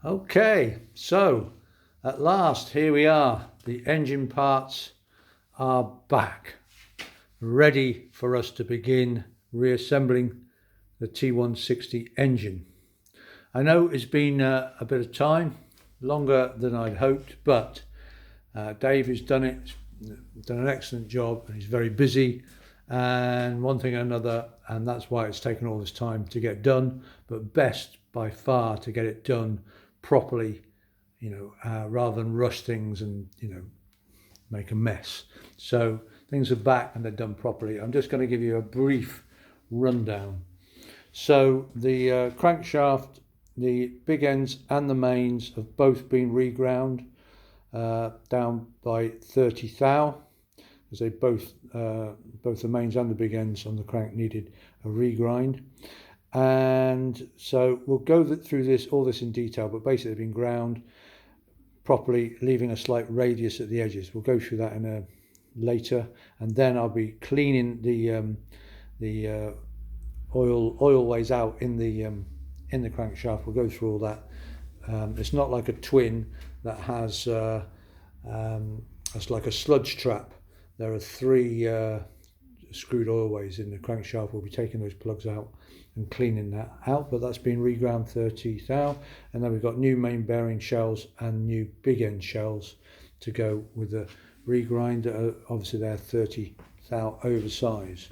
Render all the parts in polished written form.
Okay, so at last here we are. The engine parts are back, ready for us to begin reassembling the T160 engine. I know it's been a bit of time, longer than I'd hoped, but Dave has done an excellent job, and he's very busy, and one thing or another, and that's why it's taken all this time to get done, but best by far to get it done properly, rather than rush things and make a mess. So things are back and they're done properly. I'm just going to give you a brief rundown. So the crankshaft, the big ends and the mains have both been reground down by 30 thou, because they both the mains and the big ends on the crank needed a regrind. And so we'll go through all this in detail, but basically they've been ground properly, leaving a slight radius at the edges. We'll go through that later, and then I'll be cleaning the oil ways out in the crankshaft. We'll go through all that. It's not like a twin that has it's like a sludge trap. There are 3 screwed oil ways in the crankshaft. We'll be taking those plugs out and cleaning that out, but that's been reground 30 thou, and then we've got new main bearing shells and new big end shells to go with the regrind. Obviously they're 30 thou oversized.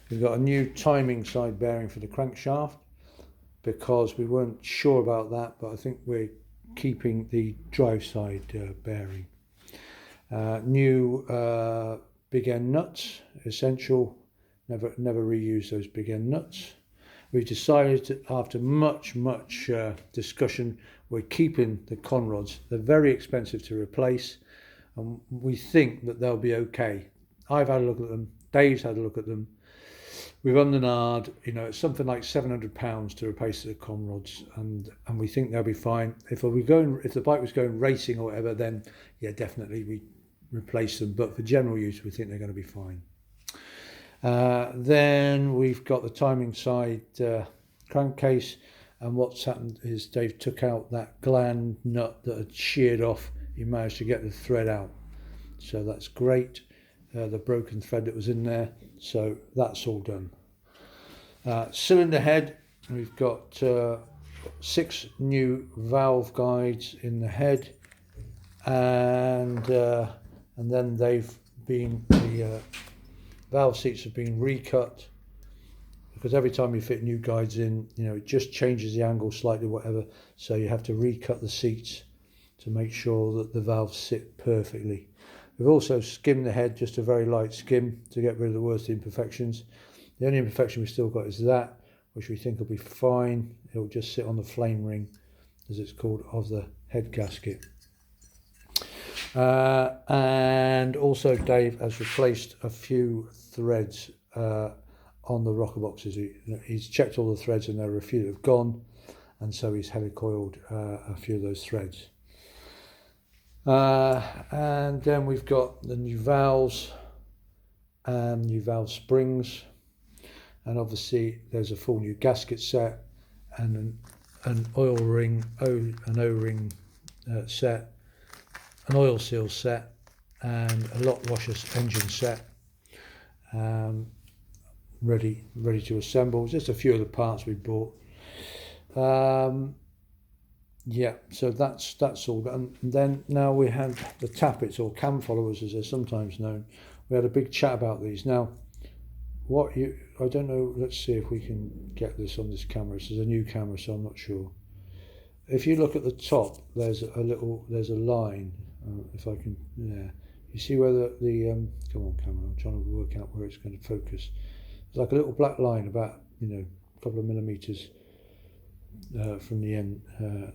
We've got a new timing side bearing for the crankshaft because we weren't sure about that, but I think we're keeping the drive side bearing. New big end nuts, essential. Never reuse those big end nuts. We've decided after much discussion, we're keeping the conrods. They're very expensive to replace, and we think that they'll be okay. I've had a look at them. Dave's had a look at them. We've ummed and ahed. It's something like £700 to replace the conrods, and we think they'll be fine. If the bike was going racing or whatever, then yeah, definitely we replace them. But for general use, we think they're going to be fine. Then we've got the timing side crankcase, and what's happened is Dave took out that gland nut that had sheared off. He managed to get the thread out, so that's great. The broken thread that was in there, so that's all done. Cylinder head, we've got 6 new valve guides in the head, and then the valve seats have been recut, because every time you fit new guides in, it just changes the angle slightly, whatever. So you have to recut the seats to make sure that the valves sit perfectly. We've also skimmed the head, just a very light skim to get rid of the worst imperfections. The only imperfection we've still got is that, which we think will be fine. It'll just sit on the flame ring, as it's called, of the head gasket. And also Dave has replaced a few threads on the rocker boxes. He's checked all the threads and there are a few that have gone, and so he's helicoiled a few of those threads. And then we've got the new valves and new valve springs, and obviously there's a full new gasket set and an oil ring, an O-ring set, an oil seal set, and a lock washer engine set, ready to assemble. Just a few of the parts we bought. Yeah, so that's all done. And then now we had the tappets, or cam followers as they're sometimes known. We had a big chat about these. Now, I don't know, let's see if we can get this on this camera. This is a new camera, so I'm not sure. If you look at the top, there's a line, if I can, yeah. You see where the come on camera, I'm trying to work out where it's going to focus. It's like a little black line about, a couple of millimeters from the end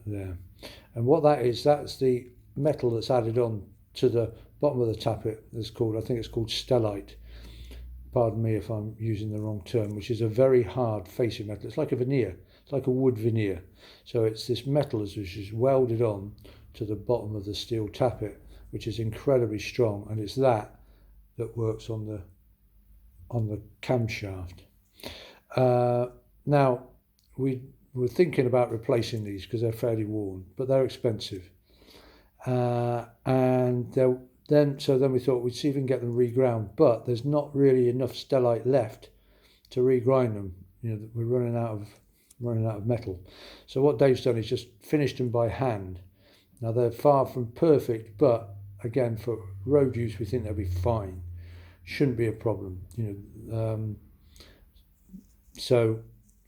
there. And what that is, that's the metal that's added on to the bottom of the tappet. I think it's called stellite. Pardon me if I'm using the wrong term, which is a very hard facing metal. It's like a veneer. It's like a wood veneer. So it's this metal which is welded on to the bottom of the steel tappet, which is incredibly strong, and it's that works on the camshaft. Now, we we're thinking about replacing these because they're fairly worn, but they're expensive. And then we thought we'd see if we can get them reground, but there's not really enough stellite left to regrind them. You know, we're running out of metal. So what Dave's done is just finished them by hand. Now they're far from perfect, but again, for road use, we think they'll be fine. Shouldn't be a problem, you know. So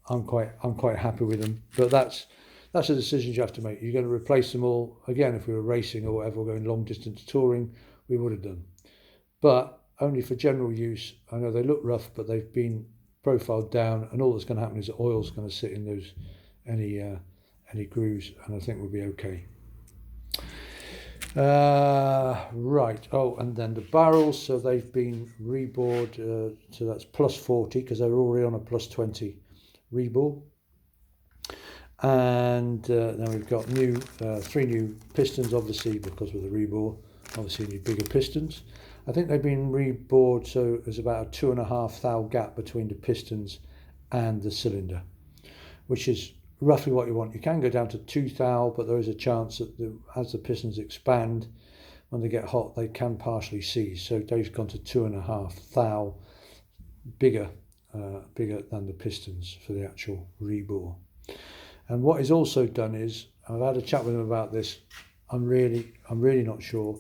I'm quite happy with them. But that's a decision you have to make. You're going to replace them all again. If we were racing or whatever, going long distance touring, we would have done. But only for general use. I know they look rough, but they've been profiled down, and all that's going to happen is the oil's going to sit in those any grooves, and I think we'll be okay. Right. Oh, and then the barrels. So they've been rebored. So that's plus 40 because they're already on a plus 20 rebore. And then we've got three new pistons, obviously because with the rebore, obviously need bigger pistons. I think they've been rebored, so there's about a 2.5 thou gap between the pistons and the cylinder, which is roughly what you want. You can go down to 2 thou, but there is a chance that as the pistons expand, when they get hot, they can partially seize. So Dave's gone to 2.5 thou, bigger than the pistons for the actual rebore. And what he's also done is, I've had a chat with him about this. I'm really not sure,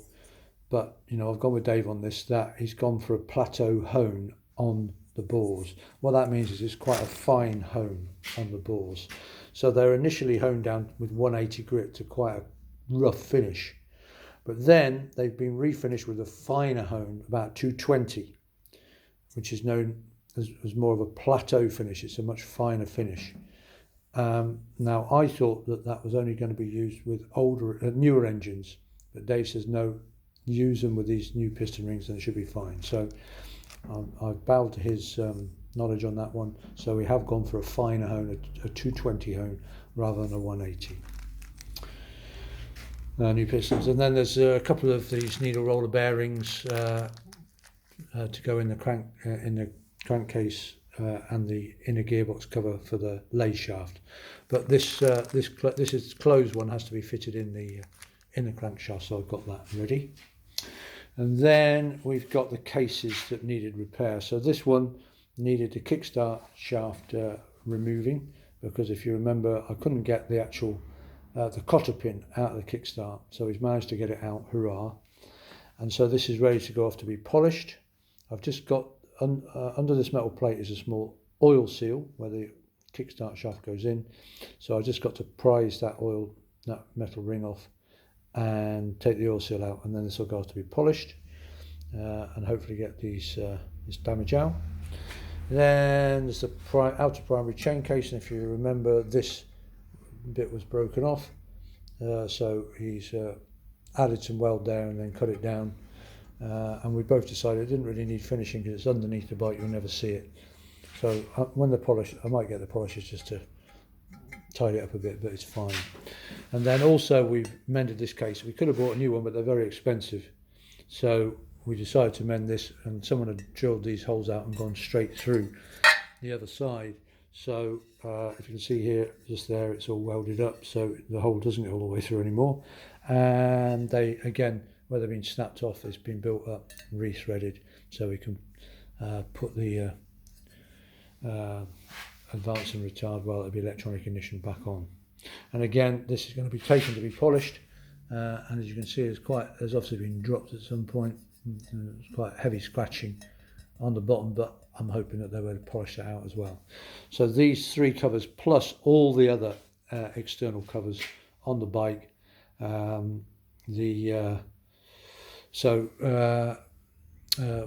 but you know, I've gone with Dave on this, that he's gone for a plateau hone on the bores. What that means is it's quite a fine hone on the bores. So they're initially honed down with 180 grit to quite a rough finish, but then they've been refinished with a finer hone, about 220, which is known as more of a plateau finish. It's a much finer finish. Now I thought that was only going to be used with newer engines, but Dave says no, use them with these new piston rings and it should be fine. So I've bowed to his knowledge on that one. So we have gone for a finer hone, a 220 hone rather than a 180. New pistons, and then there's a couple of these needle roller bearings to go in the crankcase and the inner gearbox cover for the lay shaft. But this is closed one, has to be fitted in the crankshaft, so I've got that ready. And then we've got the cases that needed repair. So this one needed the kickstart shaft removing, because if you remember, I couldn't get the actual the cotter pin out of the kickstart, so he's managed to get it out, hurrah. And so this is ready to go off to be polished. I've just got under this metal plate is a small oil seal where the kickstart shaft goes in, so I just got to prise that metal ring off and take the oil seal out, and then this will go off to be polished and hopefully get this damage out. Then there's the outer primary chain case, and if you remember, this bit was broken off, so he's added some weld there and then cut it down, and we both decided it didn't really need finishing because it's underneath the bike, you'll never see it. So when the polish, I might get the polishers just to tidy it up a bit, but it's fine. And then also we've mended this case. We could have bought a new one, but they're very expensive, so we decided to mend this, and someone had drilled these holes out and gone straight through the other side. So if you can see here, just there, it's all welded up, so the hole doesn't go all the way through anymore. And they, again, where they've been snapped off, it's been built up, rethreaded, so we can put the advance and retard while it'll be electronic ignition back on. And again, this is going to be taken to be polished, and as you can see, there's obviously been dropped at some point. It's quite heavy scratching on the bottom, but I'm hoping that they will polish that out as well. So these three covers plus all the other external covers on the bike. Well,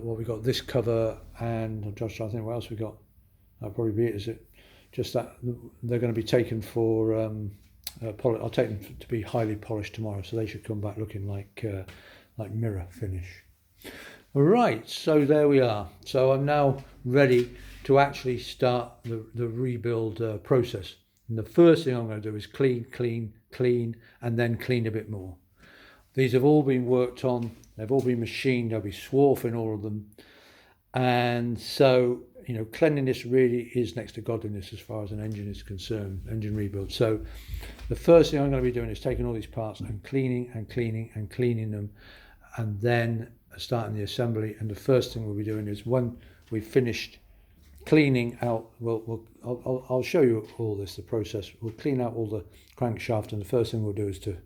we got this cover, and I'm just trying to think what else we got. That'll probably be it. Is it just that they're going to be taken for I'll take them to be highly polished tomorrow, so they should come back looking like mirror finish. Right, so there we are. So I'm now ready to actually start the rebuild process. And the first thing I'm going to do is clean, and then clean a bit more. These have all been worked on, they've all been machined, there'll be swarf in all of them. And so you know, cleanliness really is next to godliness as far as an engine is concerned, engine rebuild. So the first thing I'm going to be doing is taking all these parts and cleaning them, and then starting the assembly. And the first thing we'll be doing is, when we've finished cleaning out, I'll show you all this, the process. We'll clean out all the crankshaft, and the first thing we'll do is to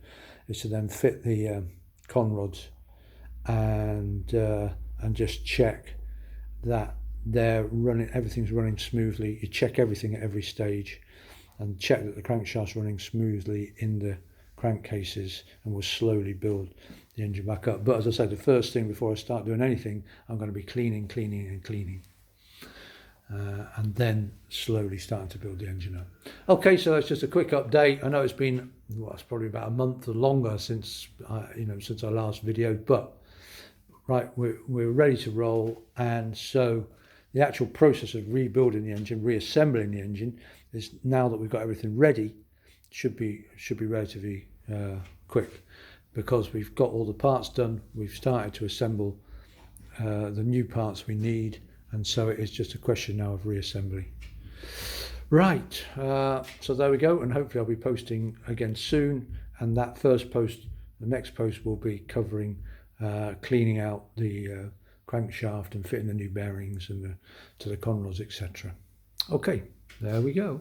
then fit the con rods and just check that they're running, everything's running smoothly. You check everything at every stage and check that the crankshaft's running smoothly in the crankcases, and we'll slowly build the engine back up. But as I said, the first thing before I start doing anything, I'm going to be cleaning, and then slowly starting to build the engine up. Okay, so that's just a quick update. I know it's been, well, it's probably about a month or longer since since our last video, but right, we're ready to roll. And so the actual process of rebuilding the engine, reassembling the engine, is, now that we've got everything ready, should be relatively quick, because we've got all the parts done. We've started to assemble the new parts we need, and so it is just a question now of reassembly. Right, so there we go, and hopefully I'll be posting again soon, and that first post, the next post, will be covering cleaning out the crankshaft and fitting the new bearings and to the con rods, etc. Okay, there we go.